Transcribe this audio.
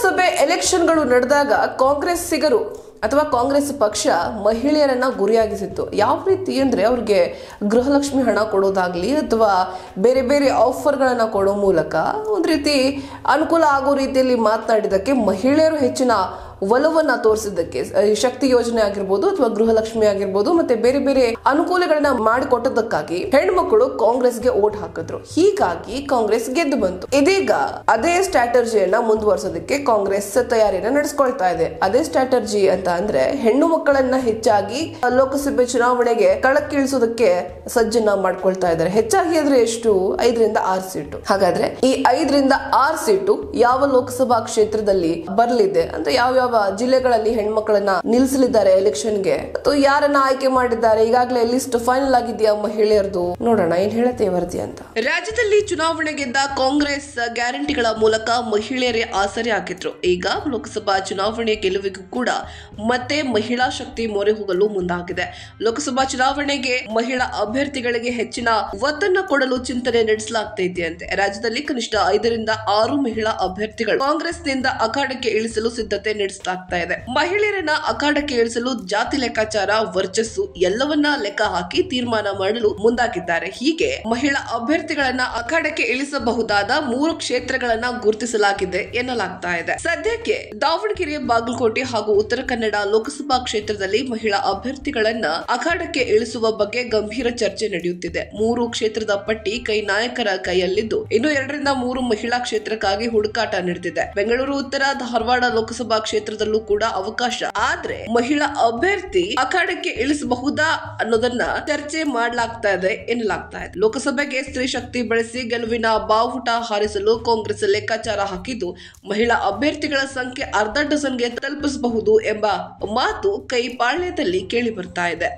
ಲೋಕಸಭೆ ಎಲೆಕ್ಷನ್ಗಳು ನಡೆದಾಗ ಕಾಂಗ್ರೆಸ್ಸಿಗರು ಅಥವಾ ಕಾಂಗ್ರೆಸ್ ಪಕ್ಷ ಮಹಿಳೆಯರನ್ನ ಗುರಿಯಾಗಿಸಿತ್ತು. ಯಾವ ರೀತಿ ಅಂದ್ರೆ ಅವ್ರಿಗೆ ಗೃಹಲಕ್ಷ್ಮಿ ಹಣ ಕೊಡೋದಾಗ್ಲಿ ಅಥವಾ ಬೇರೆ ಬೇರೆ ಆಫರ್ಗಳನ್ನ ಕೊಡೋ ಮೂಲಕ ಒಂದು ರೀತಿ ಅನುಕೂಲ ಆಗೋ ರೀತಿಯಲ್ಲಿ ಮಾತನಾಡಿದಕ್ಕೆ, ಮಹಿಳೆಯರು ಹೆಚ್ಚಿನ ಒಲವನ್ನ ತೋರಿಸಿದ್ದಕ್ಕೆ, ಶಕ್ತಿ ಯೋಜನೆ ಆಗಿರ್ಬೋದು ಅಥವಾ ಗೃಹಲಕ್ಷ್ಮಿ ಆಗಿರ್ಬೋದು ಮತ್ತೆ ಬೇರೆ ಬೇರೆ ಅನುಕೂಲಗಳನ್ನ ಮಾಡಿಕೊಟ್ಟದಕ್ಕಾಗಿ ಹೆಣ್ಮಕ್ಳು ಕಾಂಗ್ರೆಸ್ಗೆ ಓಟ್ ಹಾಕಿದ್ರು. ಹೀಗಾಗಿ ಕಾಂಗ್ರೆಸ್ ಗೆದ್ದು ಬಂತು. ಇದೀಗ ಅದೇ ಸ್ಟ್ರಾಟಜಿಯನ್ನ ಮುಂದುವರಿಸೋದಕ್ಕೆ ಕಾಂಗ್ರೆಸ್ ತಯಾರಿಯನ್ನ ನಡೆಸ್ಕೊಳ್ತಾ ಇದೆ. ಅದೇ ಸ್ಟ್ರಾಟಜಿ ಅಂತ ಅಂದ್ರೆ ಹೆಣ್ಣು ಮಕ್ಕಳನ್ನ ಹೆಚ್ಚಾಗಿ ಲೋಕಸಭೆ ಚುನಾವಣೆಗೆ ಕಳಕ್ಕಿಳಿಸೋದಕ್ಕೆ ಸಜ್ಜನ್ನ ಮಾಡ್ಕೊಳ್ತಾ ಇದ್ದಾರೆ. ಹೆಚ್ಚಾಗಿ ಆದ್ರೆ ಎಷ್ಟು? 5 ರಿಂದ 6 ಸೀಟು. ಹಾಗಾದ್ರೆ ಈ 5 ರಿಂದ 6 ಸೀಟು ಯಾವ ಲೋಕಸಭಾ ಕ್ಷೇತ್ರದಲ್ಲಿ ಬರಲಿದೆ ಅಂತ, ಯಾವ ಜಿಲ್ಲೆಗಳಲ್ಲಿ ಹೆಣ್ಮಕ್ಳನ್ನ ನಿಲ್ಲಿಸಲಿದ್ದಾರೆ ಎಲೆಕ್ಷನ್ಗೆ, ಅಥವಾ ಯಾರನ್ನ ಆಯ್ಕೆ ಮಾಡಿದ್ದಾರೆ, ಈಗಾಗಲೇ ಲಿಸ್ಟ್ ಫೈನಲ್ ಆಗಿದೆಯಾ ಮಹಿಳೆಯರದು? ನೋಡೋಣ ಏನ್ ಹೇಳುತ್ತೆ ವರದಿ ಅಂತ. ರಾಜ್ಯದಲ್ಲಿ ಚುನಾವಣೆ ಗೆದ್ದ ಕಾಂಗ್ರೆಸ್ ಗ್ಯಾರಂಟಿಗಳ ಮೂಲಕ ಮಹಿಳೆಯರೇ ಆಸರೆ ಹಾಕಿದ್ರು. ಈಗ ಲೋಕಸಭಾ ಚುನಾವಣೆ ಗೆಲುವಿಗೂ ಕೂಡ ಮತ್ತೆ ಮಹಿಳಾ ಶಕ್ತಿ ಮೊರೆ ಹೋಗಲು ಮುಂದಾಗಿದೆ. ಲೋಕಸಭಾ ಚುನಾವಣೆಗೆ ಮಹಿಳಾ ಅಭ್ಯರ್ಥಿಗಳಿಗೆ ಹೆಚ್ಚಿನ ಒತ್ತನ್ನು ಕೊಡಲು ಚಿಂತನೆ ನಡೆಸಲಾಗ್ತಿದೆಯಂತೆ. ರಾಜ್ಯದಲ್ಲಿ ಕನಿಷ್ಠ 5 ರಿಂದ 6 ಮಹಿಳಾ ಅಭ್ಯರ್ಥಿಗಳು ಕಾಂಗ್ರೆಸ್ನಿಂದ ಅಖಾಡಕ್ಕೆ ಇಳಿಸಲು ಸಿದ್ಧತೆ ನಡೆಸಲಾಗ್ತಾ ಇದೆ. ಮಹಿಳೆಯರನ್ನ ಅಖಾಡಕ್ಕೆ ಇಳಿಸಲು ಜಾತಿ ಲೆಕ್ಕಾಚಾರ, ವರ್ಚಸ್ಸು ಎಲ್ಲವನ್ನ ಲೆಕ್ಕ ಹಾಕಿ ತೀರ್ಮಾನ ಮಾಡಲು ಮುಂದಾಗಿದ್ದಾರೆ. ಹೀಗೆ ಮಹಿಳಾ ಅಭ್ಯರ್ಥಿಗಳನ್ನ ಅಖಾಡಕ್ಕೆ ಇಳಿಸಬಹುದಾದ 3 ಕ್ಷೇತ್ರಗಳನ್ನ ಗುರುತಿಸಲಾಗಿದೆ ಎನ್ನಲಾಗ್ತಾ ಇದೆ. ಸದ್ಯಕ್ಕೆ ದಾವಣಗೆರೆ, ಬಾಗಲಕೋಟೆ ಹಾಗೂ ಉತ್ತರ ಕನ್ನಡ ಲೋಕಸಭಾ ಕ್ಷೇತ್ರದಲ್ಲಿ ಮಹಿಳಾ ಅಭ್ಯರ್ಥಿಗಳನ್ನ ಅಖಾಡಕ್ಕೆ ಇಳಿಸುವ ಬಗ್ಗೆ ಗಂಭೀರ ಚರ್ಚೆ ನಡೆಯುತ್ತಿದೆ. 3 ಕ್ಷೇತ್ರದ ಪಟ್ಟಿ ಕೈ ನಾಯಕರ ಕೈಯಲ್ಲಿದ್ದು, ಇನ್ನು 2 ರಿಂದ 3 ಮಹಿಳಾ ಕ್ಷೇತ್ರಕ್ಕಾಗಿ ಹುಡುಕಾಟ ನಡೆದಿದೆ. ಬೆಂಗಳೂರು ಉತ್ತರ, ಧಾರವಾಡ ಲೋಕಸಭಾ ಕ್ಷೇತ್ರದಲ್ಲೂ ಕೂಡ ಅವಕಾಶ. ಆದ್ರೆ ಮಹಿಳಾ ಅಭ್ಯರ್ಥಿ ಅಖಾಡಕ್ಕೆ ಇಳಿಸಬಹುದಾ ಅನ್ನೋದನ್ನ ಚರ್ಚೆ ಮಾಡಲಾಗ್ತಾ ಇದೆ ಎನ್ನಲಾಗ್ತಾ ಇದೆ. ಲೋಕಸಭೆಗೆ ಸ್ತ್ರೀ ಶಕ್ತಿ ಬಳಸಿ ಗೆಲುವಿನ ಬಾವುಟ ಹಾರಿಸಲು ಕಾಂಗ್ರೆಸ್ ಲೆಕ್ಕಾಚಾರ ಹಾಕಿದ್ದು, ಮಹಿಳಾ ಅಭ್ಯರ್ಥಿಗಳ ಸಂಖ್ಯೆ ಅರ್ಧ ಡಜನ್ಗೆ ತಲುಪಿಸಬಹುದು ಎಂಬ ಮಾತು ಕೈ ಪಾಳ್ಯದಲ್ಲಿ ಕೇಳಿ ಬರ್ತಾ ಇದೆ.